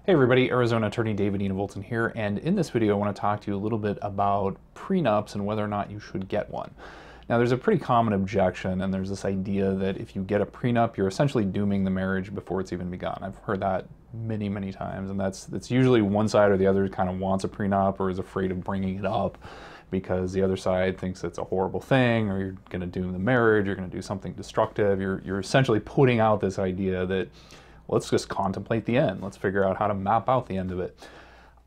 Hey everybody, Arizona attorney David Enevoldsen here, and in this video I want to talk to you a little bit about prenups and whether or not you should get one. Now there's a pretty common objection, and there's this idea that if you get a prenup, you're essentially dooming the marriage before it's even begun. I've heard that many times, and that's usually one side or the other kind of wants a prenup or is afraid of bringing it up because the other side thinks it's a horrible thing, or you're going to doom the marriage, you're going to do something destructive. You're essentially putting out this idea that let's just contemplate the end. Let's figure out how to map out the end of it.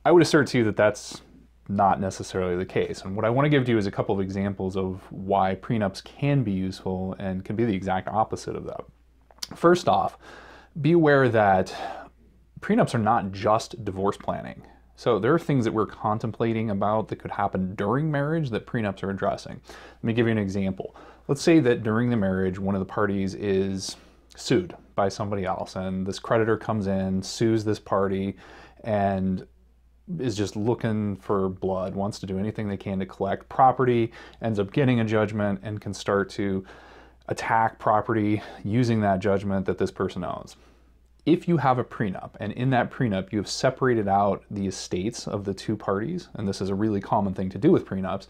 I would assert to you that that's not necessarily the case. And what I want to give to you is a couple of examples of why prenups can be useful and can be the exact opposite of that. First off, be aware that prenups are not just divorce planning. So there are things that we're contemplating about that could happen during marriage that prenups are addressing. Let me give you an example. Let's say that during the marriage, one of the parties is sued by somebody else, and this creditor comes in, sues this party, and is just looking for blood, wants to do anything they can to collect property, ends up getting a judgment, and can start to attack property using that judgment that this person owns. If you have a prenup, and in that prenup you have separated out the estates of the two parties, and this is a really common thing to do with prenups,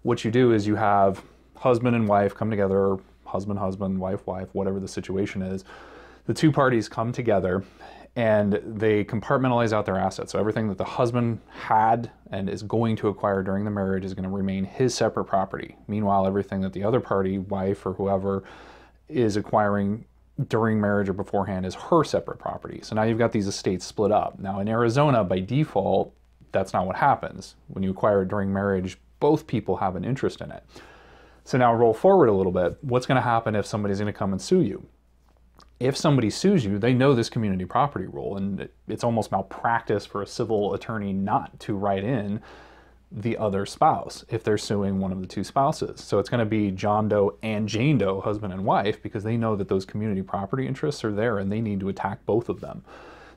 what you do is you have husband and wife come together, husband, wife, whatever the situation is. The two parties come together and they compartmentalize out their assets. So everything that the husband had and is going to acquire during the marriage is going to remain his separate property. Meanwhile, everything that the other party, wife or whoever, is acquiring during marriage or beforehand is her separate property. So now you've got these estates split up. Now in Arizona, by default, that's not what happens. When you acquire it during marriage, both people have an interest in it. So now roll forward a little bit. What's going to happen if somebody's going to come and sue you? If somebody sues you, they know this community property rule, and it's almost malpractice for a civil attorney not to write in the other spouse if they're suing one of the two spouses. So it's going to be John Doe and Jane Doe, husband and wife, because they know that those community property interests are there and they need to attack both of them.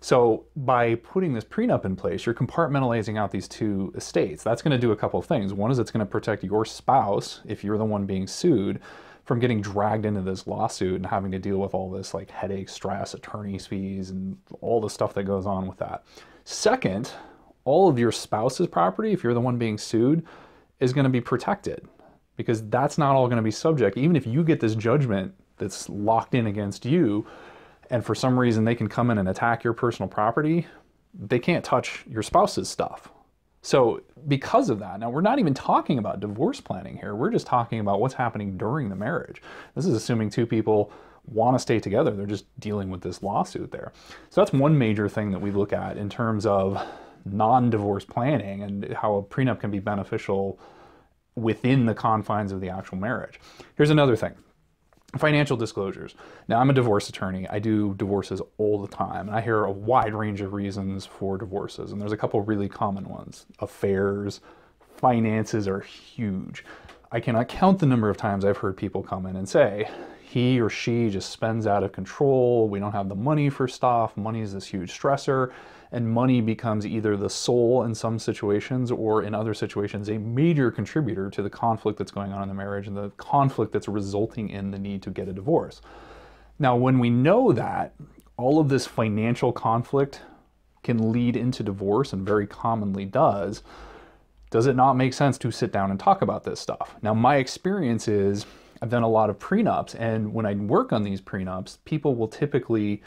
So by putting this prenup in place, you're compartmentalizing out these two estates. That's going to do a couple of things. One is it's going to protect your spouse, if you're the one being sued, from getting dragged into this lawsuit and having to deal with all this like headache, stress, attorney's fees, and all the stuff that goes on with that. Second, all of your spouse's property, if you're the one being sued, is going to be protected, because that's not all going to be subject. Even if you get this judgment that's locked in against you, and for some reason they can come in and attack your personal property, they can't touch your spouse's stuff. So because of that, now we're not even talking about divorce planning here. We're just talking about what's happening during the marriage. This is assuming two people want to stay together. They're just dealing with this lawsuit there. So that's one major thing that we look at in terms of non-divorce planning and how a prenup can be beneficial within the confines of the actual marriage. Here's another thing. Financial disclosures. Now, I'm a divorce attorney. I do divorces all the time, and I hear a wide range of reasons for divorces, and there's a couple really common ones. Affairs, finances are huge. I cannot count the number of times I've heard people come in and say, he or she just spends out of control, we don't have the money for stuff, money is this huge stressor, and money becomes either the sole in some situations or in other situations a major contributor to the conflict that's going on in the marriage and the conflict that's resulting in the need to get a divorce. Now, when we know that all of this financial conflict can lead into divorce, and very commonly does it not make sense to sit down and talk about this stuff? Now, my experience is I've done a lot of prenups, and when I work on these prenups, people will typically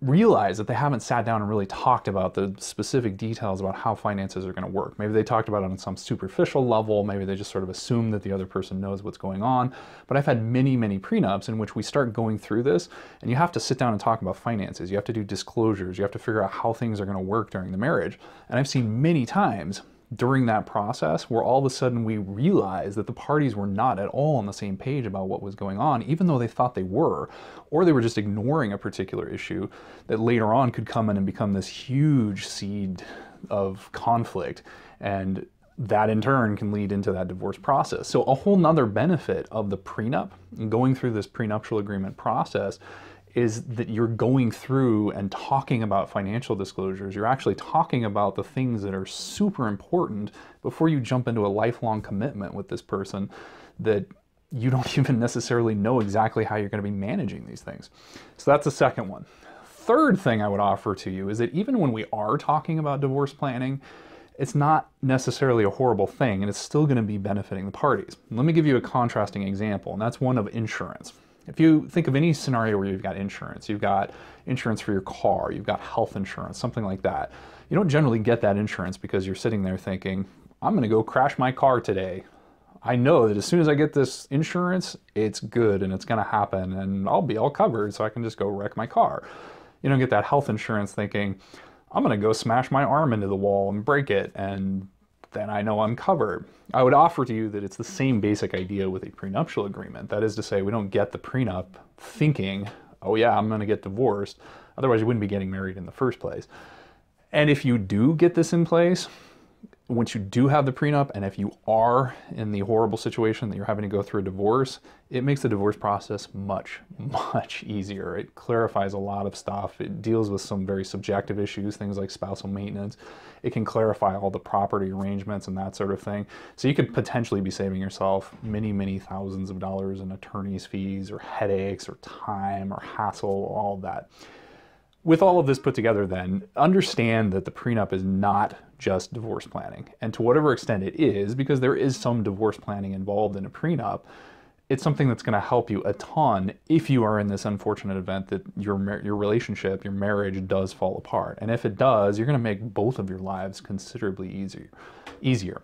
realize that they haven't sat down and really talked about the specific details about how finances are going to work. Maybe they talked about it on some superficial level, maybe they just sort of assume that the other person knows what's going on. But I've had many prenups in which we start going through this, and you have to sit down and talk about finances. You have to do disclosures. You have to figure out how things are going to work during the marriage. And I've seen many times during that process where all of a sudden we realize that the parties were not at all on the same page about what was going on, even though they thought they were, or they were just ignoring a particular issue that later on could come in and become this huge seed of conflict, and that in turn can lead into that divorce process. So a whole nother benefit of the prenup and going through this prenuptial agreement process is that you're going through and talking about financial disclosures. You're actually talking about the things that are super important before you jump into a lifelong commitment with this person that you don't even necessarily know exactly how you're going to be managing these things. So that's the second one. third thing I would offer to you is that even when we are talking about divorce planning, it's not necessarily a horrible thing, and it's still going to be benefiting the parties. Let me give you a contrasting example, and that's one of insurance. If you think of any scenario where you've got insurance for your car, you've got health insurance, something like that. You don't generally get that insurance because you're sitting there thinking, I'm going to go crash my car today. I know that as soon as I get this insurance, it's good and it's going to happen and I'll be all covered so I can just go wreck my car. You don't get that health insurance thinking, I'm going to go smash my arm into the wall and break it and then I know I'm covered. I would offer to you that it's the same basic idea with a prenuptial agreement. That is to say, we don't get the prenup thinking, oh yeah, I'm going to get divorced. Otherwise, you wouldn't be getting married in the first place. And if you do get this in place, once you do have the prenup, and if you are in the horrible situation that you're having to go through a divorce, it makes the divorce process much, much easier. It clarifies a lot of stuff. It deals with some very subjective issues, things like spousal maintenance. It can clarify all the property arrangements and that sort of thing. So you could potentially be saving yourself many, many thousands of dollars in attorney's fees or headaches or time or hassle, all of that. With all of this put together then, understand that the prenup is not just divorce planning. And to whatever extent it is, because there is some divorce planning involved in a prenup, it's something that's going to help you a ton if you are in this unfortunate event that your relationship, your marriage does fall apart. And if it does, you're going to make both of your lives considerably easier.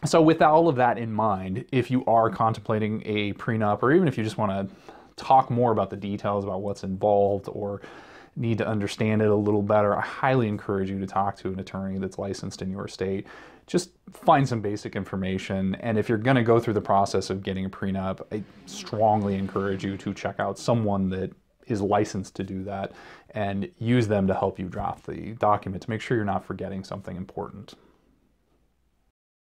So with all of that in mind, if you are contemplating a prenup, or even if you just want to talk more about the details about what's involved or need to understand it a little better, I highly encourage you to talk to an attorney that's licensed in your state. Just find some basic information, and if you're going to go through the process of getting a prenup, I strongly encourage you to check out someone that is licensed to do that and use them to help you draft the document to make sure you're not forgetting something important.